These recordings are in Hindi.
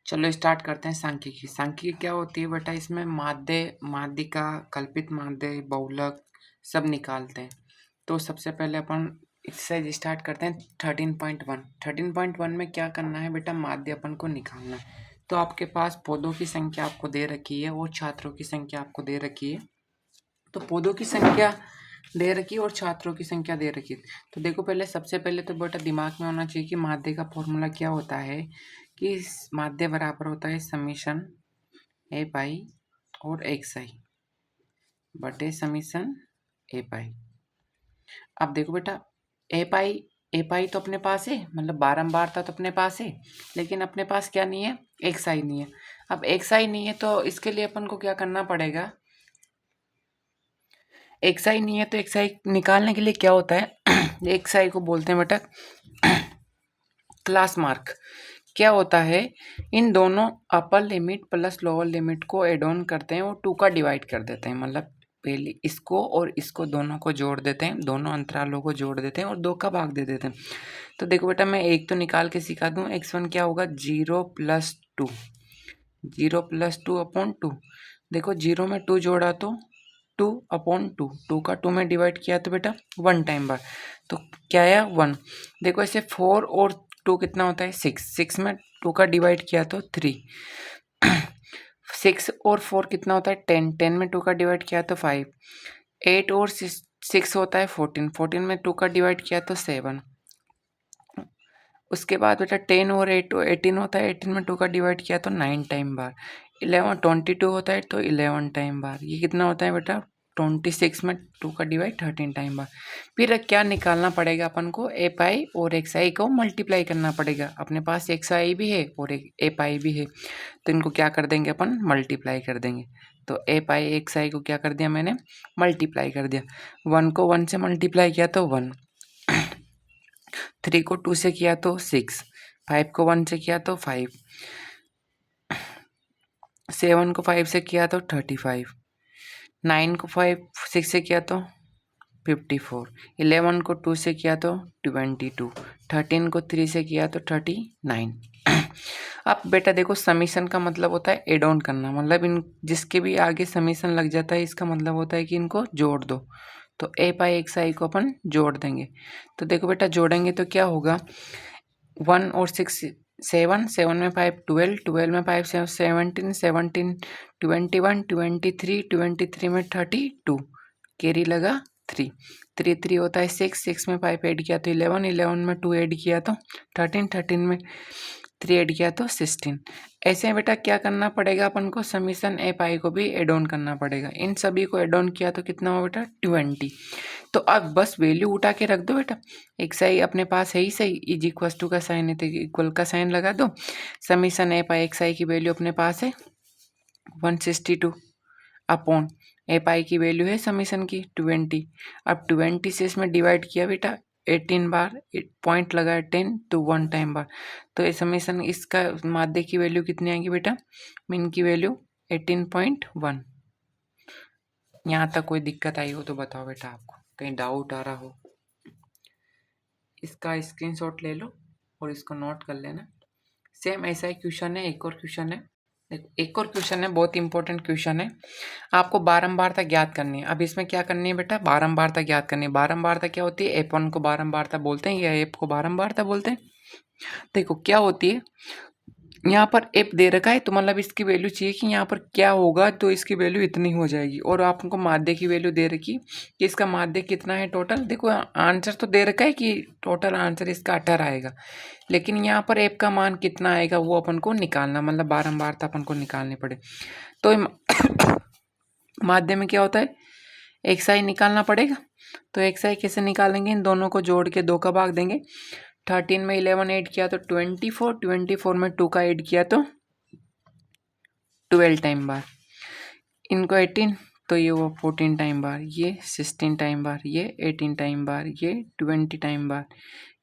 चलो स्टार्ट करते हैं सांख्यिकी। सांख्यिकी क्या होती है बेटा? इसमें माध्य, माध्यिका, कल्पित माध्य, बहुलक सब निकालते हैं। तो सबसे पहले अपन एक्सरसाइज स्टार्ट करते हैं 13.1। 13.1 में क्या करना है बेटा? माध्य अपन को निकालना है। तो आपके पास पौधों की संख्या आपको दे रखी है और छात्रों की संख्या आपको दे रखी है। तो पौधों की संख्या दे रखी है और छात्रों की संख्या दे रखी है। तो देखो, पहले सबसे पहले तो बेटा दिमाग में होना चाहिए कि माध्य का फॉर्मूला क्या होता है कि माध्य बराबर होता है समीशन ए पाई और एक्स आई बटे समीशन ए पाई। अब देखो बेटा, ए पाई तो अपने पास है, मतलब बारंबारता तो अपने पास है, लेकिन अपने पास क्या नहीं है? एक्स आई नहीं है। अब एक्स आई नहीं है तो इसके लिए अपन को क्या करना पड़ेगा? एक्स आई नहीं है तो एक्स आई निकालने के लिए क्या होता है? एक्स आई को बोलते हैं बेटा क्लास मार्क। क्या होता है? इन दोनों upper limit plus lower limit को एड ऑन करते हैं और 2 का डिवाइड कर देते हैं, मतलब पहले इसको और इसको दोनों को जोड़ देते हैं, दोनों अंतरालों को जोड़ देते हैं और 2 का भाग दे देते हैं। तो देखो बेटा, मैं एक तो निकाल के सिखा दूं। x1 क्या होगा? 0+2, 0+2/2। देखो 0 में 2 जोड़ा तो 2/2, 2 का 2 में डिवाइड किया तो बेटा 1 टाइम बार, तो क्या आया? 1। देखो ऐसे 4 और 2 कितना होता है? 6, 6 में 2 का डिवाइड किया तो 3। 6 और 4 कितना होता है? 10, 10 में 2 का डिवाइड किया तो 5। 8 और 6 होता है 14, 14 में 2 का डिवाइड किया तो 7। उसके बाद बेटा 10 और 8 18 होता है, 18 में 2 का डिवाइड किया तो 9 टाइम बार। 11 22 होता है तो 11 टाइम बार। ये कितना होता है बेटा? 26 में 2 का डिवाइड 13 टाइम बार। फिर क्या निकालना पड़ेगा अपन को? ए पाई और एक्स आई को मल्टीप्लाई करना पड़ेगा। अपने पास एक्स आई भी है और एक ए पाई भी है, तो इनको क्या कर देंगे अपन? मल्टीप्लाई कर देंगे। तो ए पाई एक्स आई को क्या कर दिया मैंने? मल्टीप्लाई कर दिया। 1 को 1 से मल्टीप्लाई किया तो 1, 3 को 2 से किया तो 6, 5 को 1 से किया तो 5, 7 को 5 से किया तो 35, 9 को 6 से किया तो 54, 11 को 2 से किया तो 22, 13 को 3 से किया तो 39। अब बेटा देखो, समीशन का मतलब होता है एड ऑन करना, मतलब इन जिसके भी आगे समीशन लग जाता है इसका मतलब होता है कि इनको जोड़ दो। तो ए पाई एक्स आई को अपन जोड़ देंगे। तो देखो बेटा, जोड़ेंगे तो क्या होगा? 1 और 6 7, 7 में 5 12, 12 में 5 17, 17 21, 23, 23 में 32, कैरी लगा 3, 3 3 होता है 6, 6 में 5 ऐड किया तो 11, 11 में 2 ऐड किया तो 13, 13 में 3 ऐड किया तो 16। ऐसे बेटा क्या करना पड़ेगा अपन को? समीशन ए पाई को भी एड ऑन करना पड़ेगा। इन सभी को एड ऑन किया तो कितना हुआ बेटा? 20। तो अब बस वैल्यू उठा के रख दो बेटा। एक्स आई अपने पास है ही सही, इज इक्वल टू का साइन है तो इक्वल का साइन लगा दो। समीशन ए पाई एक्स आई की वैल्यू अपने पास है 162 अपॉन ए पाई की वैल्यू है समीशन की 20। अब 20 से इसमें डिवाइड किया बेटा 18 बार, पॉइंट लगा 10 तो 1 टाइम बार। तो ये समीशन इसका माध्य की वैल्यू कितनी आएगी बेटा? मीन की वैल्यू 18.1। यहाँ तक कोई दिक्कत आई हो तो बताओ बेटा, आपको कहीं डाउट आ रहा हो? इसका स्क्रीनशॉट ले लो और इसको नोट कर लेना। सेम ऐसा ही क्वेश्चन है, एक और क्वेश्चन है। एक और क्वेश्चन है, बहुत इंपॉर्टेंट क्वेश्चन है। आपको बारंबारता ज्ञात करनी है। अब इसमें क्या करनी है बेटा? बारंबारता ज्ञात करनी है। बारंबारता क्या होती है? F1 को बारंबारता बोलते हैं या F को बारंबारता बोलते हैं। देखो क्या होती है, यहाँ पर एप दे रखा है तो मतलब इसकी वैल्यू चाहिए कि यहाँ पर क्या होगा, तो इसकी वैल्यू इतनी हो जाएगी। और आपको माध्य की वैल्यू दे रखी कि इसका माध्य कितना है टोटल। देखो आंसर तो दे रखा है कि टोटल आंसर इसका 18 आएगा, लेकिन यहाँ पर एप का मान कितना आएगा वो अपन को निकालना, मतलब बारंबारता अपन को निकालनी पड़े। तो माध्य में क्या होता है? एक्स आई निकालना पड़ेगा। तो एक्स आई कैसे निकालेंगे? इन दोनों को जोड़ के 2 का भाग देंगे। 13 में 11 ऐड किया तो 24, 24 में 2 का ऐड किया तो 12 टाइम बार। इनको 18 तो ये वो 14 टाइम बार, ये 16 टाइम बार, ये 18 टाइम बार, ये 20 टाइम बार,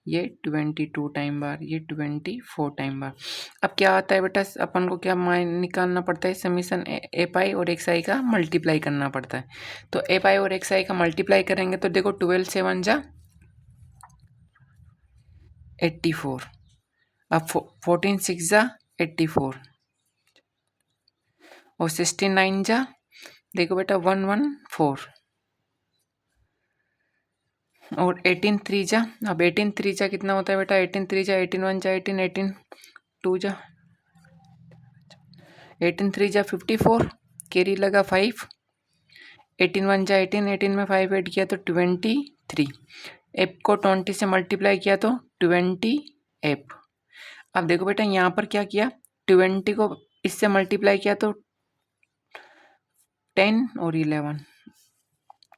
ये 22 टाइम बार, ये 24 टाइम बार। अब क्या आता है बेटा? अपन को क्या मान निकालना पड़ता है? समीशन ए पाई और एक्स आई का मल्टीप्लाई करना पड़ता है। तो ए पाई और एक्स आई का मल्टीप्लाई करेंगे तो देखो 12 से 1 जा 84, अब 14 6 जा 84 और 69 जा, देखो बेटा 114 और 18 3 जा, अब 18 3 जा कितना होता है बेटा, 18 3 जा 18 1 जा 18, 18 2 जा 18 3 जा 54, कैरी लगा 5, 18 1 जा 18, 18 में 5 ऐड किया तो 23, एप को 20 से मल्टीप्लाई किया तो 20 एप। अब देखो बेटा यहाँ पर क्या किया, 20 को इससे मल्टीप्लाई किया तो 10 और 11,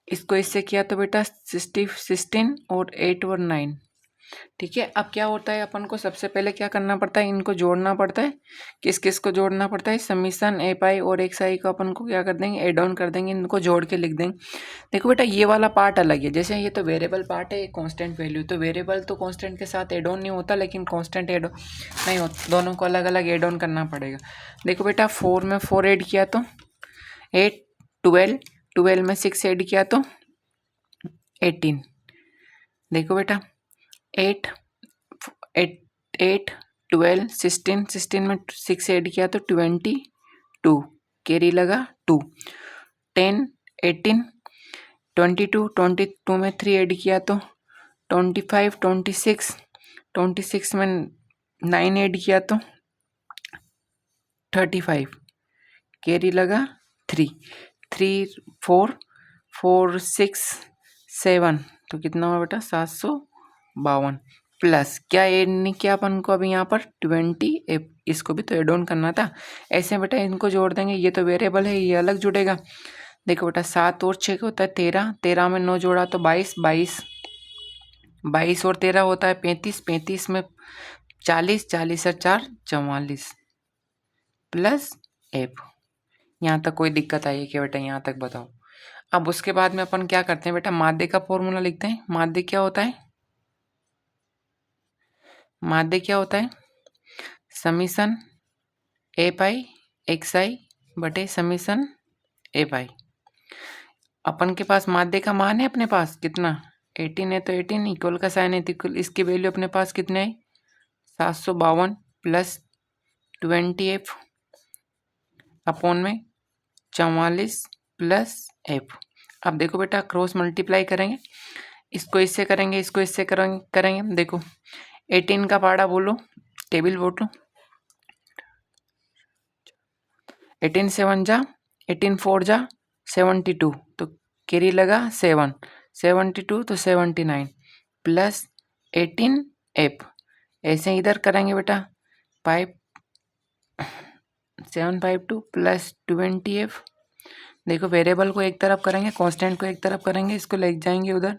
इसको इससे किया तो बेटा 16 और 8 और 9। ठीक है, अब क्या होता है, अपन को सबसे पहले क्या करना पड़ता है, इनको जोड़ना पड़ता है। किस किस को जोड़ना पड़ता है, समीशन एप आई और एक्स आई को अपन को क्या कर देंगे, एड ऑन कर देंगे, इनको जोड़ के लिख देंगे। देखो बेटा ये वाला पार्ट अलग है, जैसे ये तो वेरिएबल पार्ट है, ये कांस्टेंट वैल्यू, तो वेरिएबल तो कांस्टेंट के साथ एड ऑन नहीं होता, लेकिन कांस्टेंट एड ऑन नहीं होता, दोनों को अलग अलग एड ऑन करना पड़ेगा। देखो बेटा 4 में 4 ऐड किया तो 8, 12, 12 में 6 ऐड किया तो 18। देखो बेटा 8 8 8 12 16, 16 में 6 ऐड किया तो 22, कैरी लगा 2, 10 18 22, 22 में 3 ऐड किया तो 25, 26, 26 में 9 ऐड किया तो 35, कैरी लगा 3, 3 4 4 6 7, तो कितना हुआ बेटा 752, प्लस क्या ऐड नहीं किया अपन को अभी यहाँ पर 20, इसको भी तो एड ऑन करना था। ऐसे बेटा इनको जोड़ देंगे, ये तो वेरिएबल है, ये अलग जुड़ेगा। देखो बेटा 7 और 6 होता है 13, 13 में 9 जोड़ा तो 22, 22 और 13 होता है 35, 35 में 40, 40 और 4 44 प्लस एफ। यहाँ तक कोई दिक्कत आई है क्या बेटा, यहाँ तक बताओ। अब उसके बाद में अपन क्या करते हैं बेटा, माध्य का फॉर्मूला लिखते हैं। माध्य क्या होता है, माध्य क्या होता है, समीशन ए पाई एक्स आई बटे समीशन ए पाई। अपन के पास माध्य का मान है अपने पास कितना, 18 है, तो 18 इक्वल का साइन है, तो इक्वल इसकी वैल्यू अपने पास कितने है 752 प्लस 20 एफ अपॉन में 44 प्लस एफ। अब देखो बेटा क्रॉस मल्टीप्लाई करेंगे, इसको इससे करेंगे, इसको इससे करेंगे। देखो 18 का पाड़ा बोलो, टेबल बोलो, 18 7 जा 18 4 जा 72, तो कैरी लगा 7, 72 तो 79 प्लस 18 एफ। ऐसे इधर करेंगे बेटा 752 प्लस 20 एफ। देखो वेरिएबल को एक तरफ करेंगे, कांस्टेंट को एक तरफ करेंगे, इसको ले जाएंगे उधर,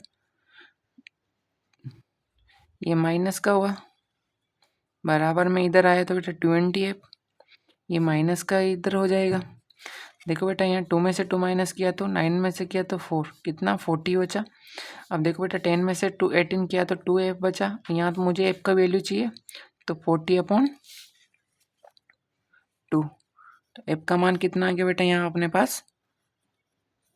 ये माइनस का हुआ, बराबर में इधर आया तो बेटा 20 एफ, ये माइनस का इधर हो जाएगा। देखो बेटा यहाँ 2 में से 2 माइनस किया तो 9 में से किया तो 4, कितना 40 बचा। अब देखो बेटा 10 में से 2 18 किया तो 2 एफ बचा, यहाँ तो मुझे एफ का वैल्यू चाहिए, तो 40/2, तो एफ का मान कितना आ गया बेटा यहाँ अपने पास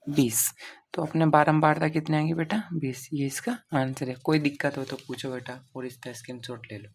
20। तो अपने बारंबारता कितने आएंगे बेटा 20, ये इसका आंसर है। कोई दिक्कत हो तो पूछो बेटा और इसका स्क्रीनशॉट ले लो।